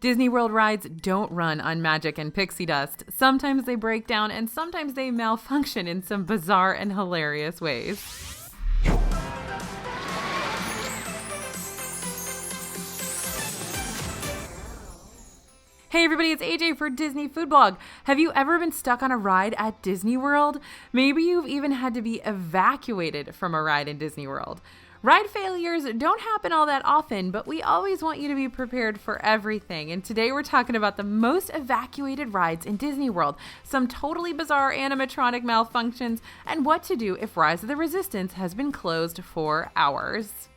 Disney World rides don't run on magic and pixie dust. Sometimes they break down and sometimes they malfunction in some bizarre and hilarious ways. Hey everybody, it's AJ for Disney Food Blog. Have you ever been stuck on a ride at Disney World? Maybe you've even had to be evacuated from a ride in Disney World. Ride failures don't happen all that often, but we always want you to be prepared for everything. And today we're talking about the most evacuated rides in Disney World, some totally bizarre animatronic malfunctions, and what to do if Rise of the Resistance has been closed for hours.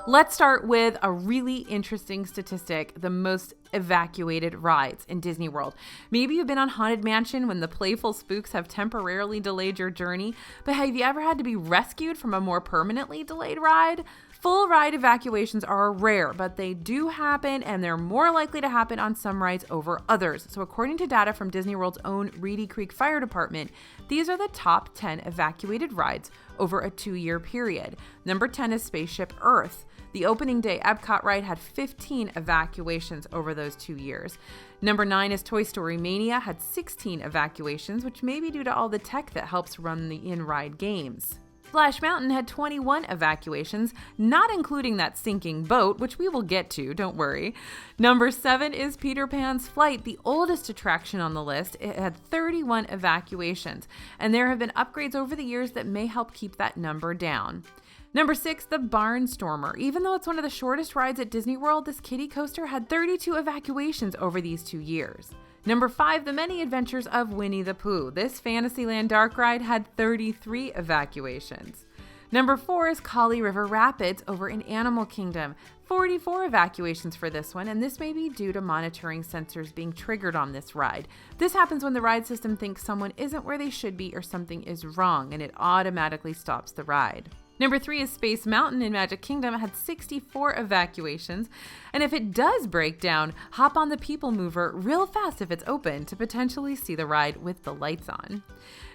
Let's start with a really interesting statistic, the most evacuated rides in Disney World. Maybe you've been on Haunted Mansion when the playful spooks have temporarily delayed your journey, but have you ever had to be rescued from a more permanently delayed ride? Full ride evacuations are rare, but they do happen, and they're more likely to happen on some rides over others. So according to data from Disney World's own Reedy Creek Fire Department, these are the top 10 evacuated rides over a 2-year period. Number 10 is Spaceship Earth. The opening day Epcot ride had 15 evacuations over those 2 years. Number 9 is Toy Story Mania, had 16 evacuations, which may be due to all the tech that helps run the in-ride games. Splash Mountain had 21 evacuations, not including that sinking boat, which we will get to, don't worry. Number 7 is Peter Pan's Flight, the oldest attraction on the list. It had 31 evacuations, and there have been upgrades over the years that may help keep that number down. Number 6, the Barnstormer. Even though it's one of the shortest rides at Disney World, this kiddie coaster had 32 evacuations over these 2 years. Number 5, The Many Adventures of Winnie the Pooh. This Fantasyland dark ride had 33 evacuations. Number 4 is Kali River Rapids over in Animal Kingdom. 44 evacuations for this one, and this may be due to monitoring sensors being triggered on this ride. This happens when the ride system thinks someone isn't where they should be or something is wrong, and it automatically stops the ride. Number 3 is Space Mountain in Magic Kingdom. It had 64 evacuations. And if it does break down, hop on the People Mover real fast if it's open to potentially see the ride with the lights on.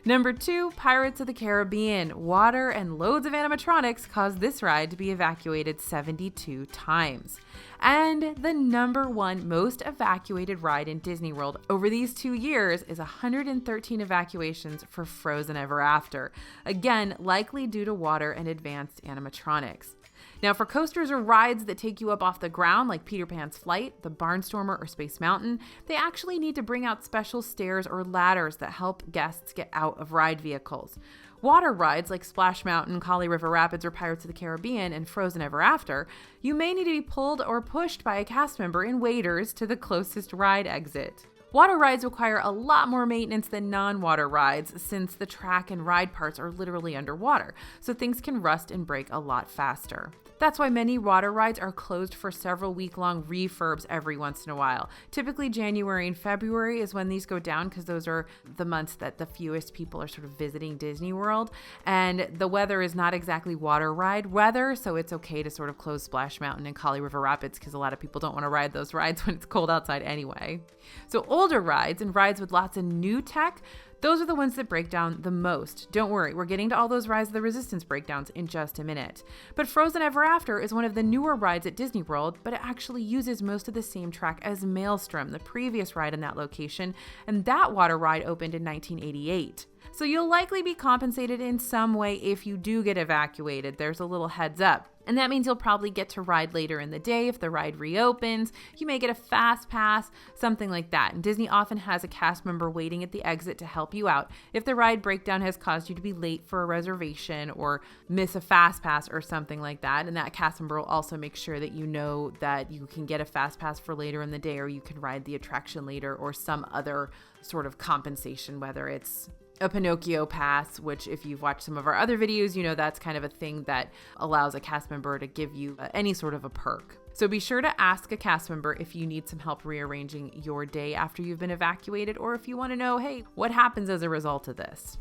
Number 2, Pirates of the Caribbean. Water and loads of animatronics caused this ride to be evacuated 72 times. And the number 1 most evacuated ride in Disney World over these 2 years is 113 evacuations for Frozen Ever After. Again, likely due to water and advanced animatronics. Now, for coasters or rides that take you up off the ground, like Peter Pan's Flight, the Barnstormer, or Space Mountain, they actually need to bring out special stairs or ladders that help guests get out of ride vehicles. Water rides like Splash Mountain, Kali River Rapids, or Pirates of the Caribbean, and Frozen Ever After, you may need to be pulled or pushed by a cast member in waders to the closest ride exit. Water rides require a lot more maintenance than non-water rides since the track and ride parts are literally underwater, so things can rust and break a lot faster. That's why many water rides are closed for several week-long refurbs every once in a while. Typically January and February is when these go down because those are the months that the fewest people are sort of visiting Disney World, and the weather is not exactly water ride weather, so it's okay to sort of close Splash Mountain and Kali River Rapids because a lot of people don't want to ride those rides when it's cold outside anyway. So older rides and rides with lots of new tech, those are the ones that break down the most. Don't worry, we're getting to all those Rise of the Resistance breakdowns in just a minute. But Frozen Ever After is one of the newer rides at Disney World, but it actually uses most of the same track as Maelstrom, the previous ride in that location, and that water ride opened in 1988. So you'll likely be compensated in some way if you do get evacuated. There's a little heads up. And that means you'll probably get to ride later in the day if the ride reopens. You may get a fast pass, something like that. And Disney often has a cast member waiting at the exit to help you out if the ride breakdown has caused you to be late for a reservation or miss a fast pass or something like that. And that cast member will also make sure that you know that you can get a fast pass for later in the day, or you can ride the attraction later, or some other sort of compensation, whether it's a Pinocchio pass, which if you've watched some of our other videos, you know that's kind of a thing that allows a cast member to give you any sort of a perk. So be sure to ask a cast member if you need some help rearranging your day after you've been evacuated, or if you want to know, hey, what happens as a result of this?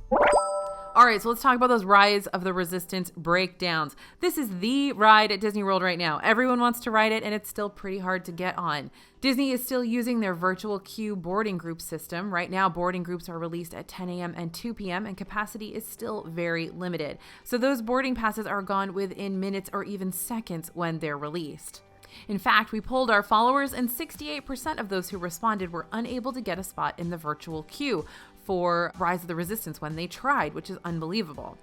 All right, so let's talk about those Rise of the Resistance breakdowns. This is the ride at Disney World right now. Everyone wants to ride it, and it's still pretty hard to get on. Disney is still using their virtual queue boarding group system. Right now, boarding groups are released at 10 a.m. and 2 p.m., and capacity is still very limited. So those boarding passes are gone within minutes or even seconds when they're released. In fact, we polled our followers, and 68% of those who responded were unable to get a spot in the virtual queue for Rise of the Resistance when they tried, which is unbelievable.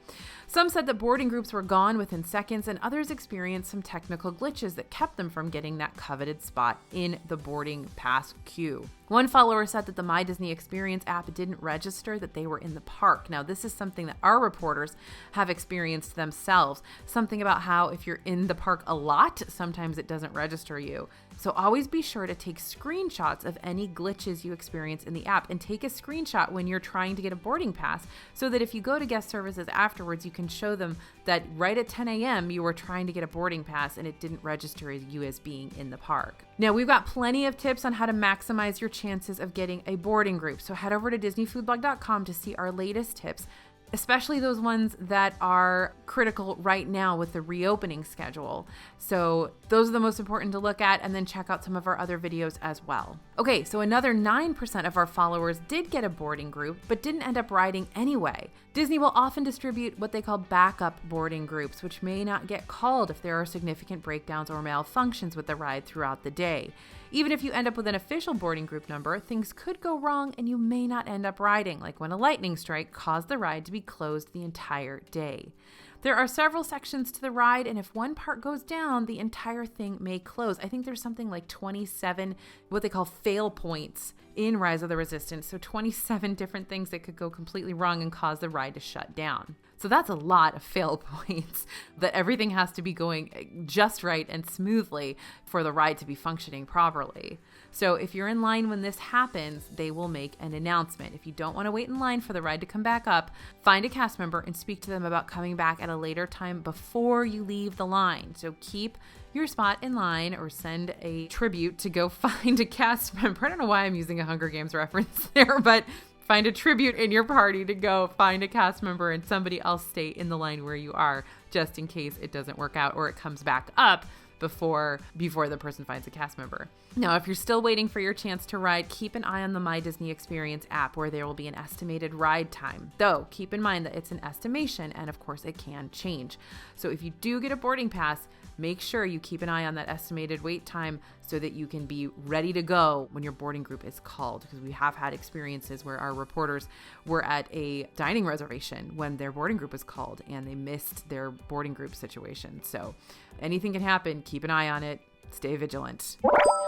Some said that boarding groups were gone within seconds, and others experienced some technical glitches that kept them from getting that coveted spot in the boarding pass queue. One follower said that the My Disney Experience app didn't register that they were in the park. Now, this is something that our reporters have experienced themselves. Something about how if you're in the park a lot, sometimes it doesn't register you. So always be sure to take screenshots of any glitches you experience in the app, and take a screenshot when you're trying to get a boarding pass so that if you go to guest services afterwards, you can show them that right at 10 a.m. you were trying to get a boarding pass and it didn't register you as being in the park. Now, we've got plenty of tips on how to maximize your chances of getting a boarding group. So head over to DisneyFoodblog.com to see our latest tips, especially those ones that are critical right now with the reopening schedule. So those are the most important to look at, and then check out some of our other videos as well. Okay, so another 9% of our followers did get a boarding group, but didn't end up riding anyway. Disney will often distribute what they call backup boarding groups, which may not get called if there are significant breakdowns or malfunctions with the ride throughout the day. Even if you end up with an official boarding group number, things could go wrong and you may not end up riding, like when a lightning strike caused the ride to be closed the entire day. There are several sections to the ride, and if one part goes down, the entire thing may close. I think there's something like 27, what they call fail points in Rise of the Resistance. So 27 different things that could go completely wrong and cause the ride to shut down. So that's a lot of fail points, that everything has to be going just right and smoothly for the ride to be functioning properly. So if you're in line when this happens, they will make an announcement. If you don't want to wait in line for the ride to come back up, find a cast member and speak to them about coming back at a later time before you leave the line. So keep your spot in line, or send a tribute to go find a cast member. I don't know why I'm using a Hunger Games reference there, but find a tribute in your party to go find a cast member, and somebody else stay in the line where you are, just in case it doesn't work out or it comes back up before the person finds a cast member. Now, if you're still waiting for your chance to ride, keep an eye on the My Disney Experience app, where there will be an estimated ride time. Though, keep in mind that it's an estimation, and of course it can change. So if you do get a boarding pass, make sure you keep an eye on that estimated wait time so that you can be ready to go when your boarding group is called. Because we have had experiences where our reporters were at a dining reservation when their boarding group was called and they missed their boarding group situation. So anything can happen. Keep an eye on it. Stay vigilant.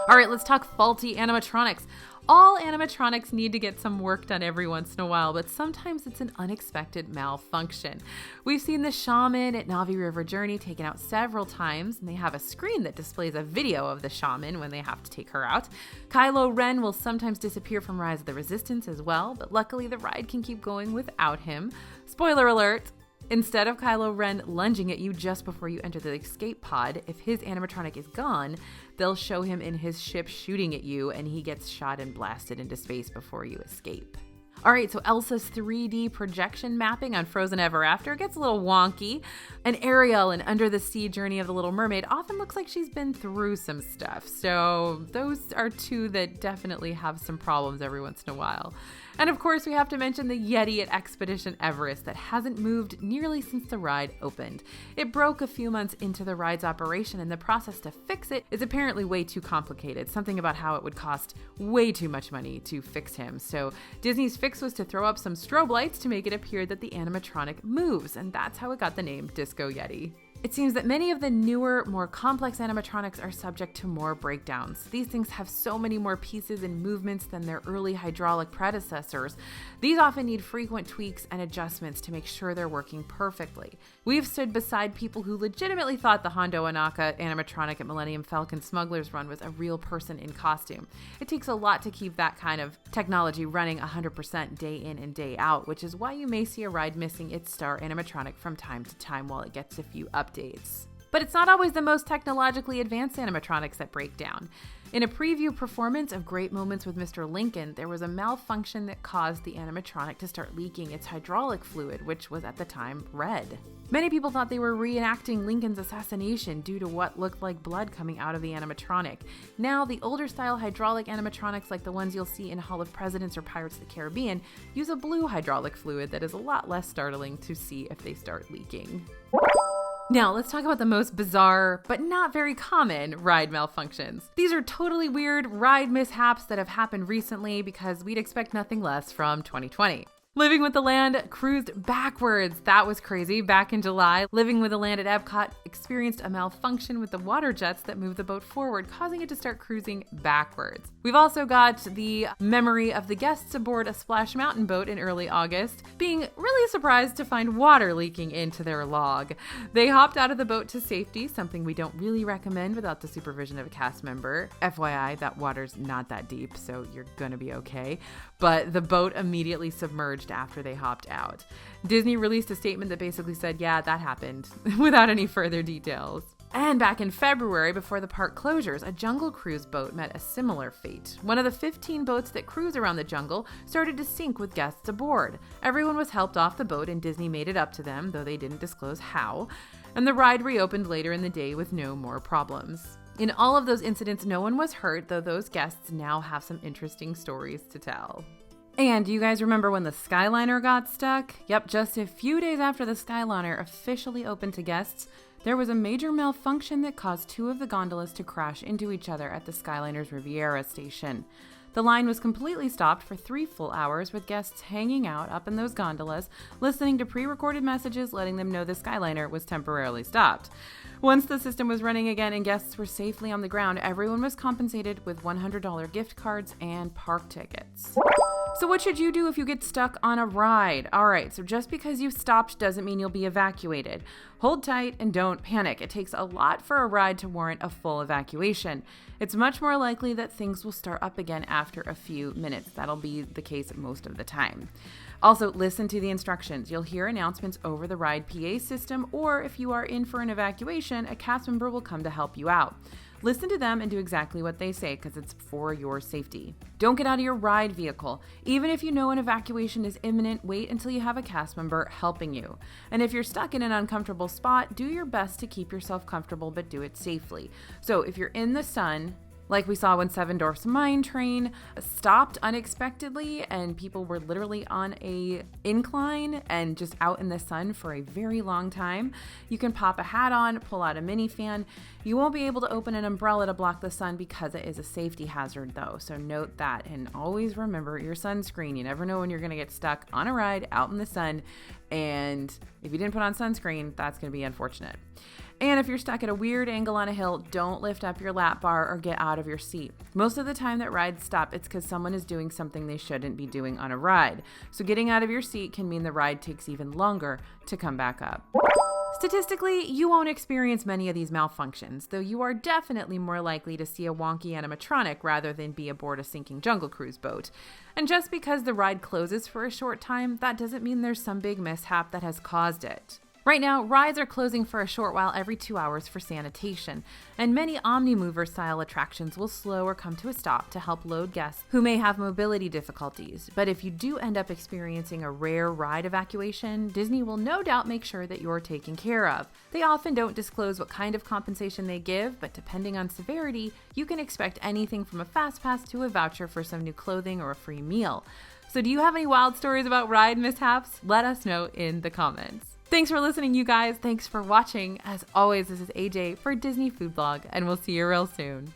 All right, let's talk faulty animatronics. All animatronics need to get some work done every once in a while, but sometimes it's an unexpected malfunction. We've seen the shaman at Navi River Journey taken out several times, and they have a screen that displays a video of the shaman when they have to take her out. Kylo Ren will sometimes disappear from Rise of the Resistance as well, but luckily the ride can keep going without him. Spoiler alert! Instead of Kylo Ren lunging at you just before you enter the escape pod, if his animatronic is gone, they'll show him in his ship shooting at you, and he gets shot and blasted into space before you escape. All right, so Elsa's 3D projection mapping on Frozen Ever After gets a little wonky. And Ariel in Under the Sea Journey of the Little Mermaid often looks like she's been through some stuff. So those are two that definitely have some problems every once in a while. And of course, we have to mention the Yeti at Expedition Everest that hasn't moved nearly since the ride opened. It broke a few months into the ride's operation, and the process to fix it is apparently way too complicated. Something about how it would cost way too much money to fix him. So Disney's fix was to throw up some strobe lights to make it appear that the animatronic moves, and that's how it got the name Disco Yeti. It seems that many of the newer, more complex animatronics are subject to more breakdowns. These things have so many more pieces and movements than their early hydraulic predecessors. These often need frequent tweaks and adjustments to make sure they're working perfectly. We've stood beside people who legitimately thought the Hondo Anaka animatronic at Millennium Falcon Smuggler's Run was a real person in costume. It takes a lot to keep that kind of technology running 100% day in and day out, which is why you may see a ride missing its star animatronic from time to time while it gets a few updates. But it's not always the most technologically advanced animatronics that break down. In a preview performance of Great Moments with Mr. Lincoln, there was a malfunction that caused the animatronic to start leaking its hydraulic fluid, which was at the time red. Many people thought they were reenacting Lincoln's assassination due to what looked like blood coming out of the animatronic. Now, the older style hydraulic animatronics like the ones you'll see in Hall of Presidents or Pirates of the Caribbean use a blue hydraulic fluid that is a lot less startling to see if they start leaking. Now, let's talk about the most bizarre, but not very common ride malfunctions. These are totally weird ride mishaps that have happened recently because we'd expect nothing less from 2020. Living with the Land cruised backwards. That was crazy. Back in July, Living with the Land at Epcot experienced a malfunction with the water jets that moved the boat forward, causing it to start cruising backwards. We've also got the memory of the guests aboard a Splash Mountain boat in early August being really surprised to find water leaking into their log. They hopped out of the boat to safety, something we don't really recommend without the supervision of a cast member. FYI, that water's not that deep, so you're gonna be okay. But the boat immediately submerged after they hopped out. Disney released a statement that basically said, yeah, that happened, without any further details. And back in February, before the park closures, a Jungle Cruise boat met a similar fate. One of the 15 boats that cruise around the jungle started to sink with guests aboard. Everyone was helped off the boat and Disney made it up to them, though they didn't disclose how. And the ride reopened later in the day with no more problems. In all of those incidents, no one was hurt, though those guests now have some interesting stories to tell. And do you guys remember when the Skyliner got stuck? Yep, just a few days after the Skyliner officially opened to guests, there was a major malfunction that caused two of the gondolas to crash into each other at the Skyliner's Riviera station. The line was completely stopped for 3 full hours, with guests hanging out up in those gondolas, listening to pre-recorded messages letting them know the Skyliner was temporarily stopped. Once the system was running again and guests were safely on the ground, everyone was compensated with $100 gift cards and park tickets. So what should you do if you get stuck on a ride? All right, so just because you've stopped doesn't mean you'll be evacuated. Hold tight and don't panic. It takes a lot for a ride to warrant a full evacuation. It's much more likely that things will start up again after a few minutes. That'll be the case most of the time. Also, listen to the instructions. You'll hear announcements over the ride PA system, or if you are in for an evacuation, a cast member will come to help you out. Listen to them and do exactly what they say because it's for your safety. Don't get out of your ride vehicle. Even if you know an evacuation is imminent, wait until you have a cast member helping you. And if you're stuck in an uncomfortable spot, do your best to keep yourself comfortable, but do it safely. So if you're in the sun, like we saw when Seven Dwarfs Mine Train stopped unexpectedly and people were literally on a incline and just out in the sun for a very long time, you can pop a hat on, pull out a mini fan. You won't be able to open an umbrella to block the sun because it is a safety hazard though, so note that and always remember your sunscreen. You never know when you're gonna get stuck on a ride out in the sun, and if you didn't put on sunscreen, that's gonna be unfortunate. And if you're stuck at a weird angle on a hill, don't lift up your lap bar or get out of your seat. Most of the time that rides stop, it's because someone is doing something they shouldn't be doing on a ride. So getting out of your seat can mean the ride takes even longer to come back up. Statistically, you won't experience many of these malfunctions, though you are definitely more likely to see a wonky animatronic rather than be aboard a sinking Jungle Cruise boat. And just because the ride closes for a short time, that doesn't mean there's some big mishap that has caused it. Right now, rides are closing for a short while every 2 hours for sanitation, and many Omnimover-style attractions will slow or come to a stop to help load guests who may have mobility difficulties. But if you do end up experiencing a rare ride evacuation, Disney will no doubt make sure that you're taken care of. They often don't disclose what kind of compensation they give, but depending on severity, you can expect anything from a fast pass to a voucher for some new clothing or a free meal. So do you have any wild stories about ride mishaps? Let us know in the comments. Thanks for listening, you guys. Thanks for watching. As always, this is AJ for Disney Food Blog, and we'll see you real soon.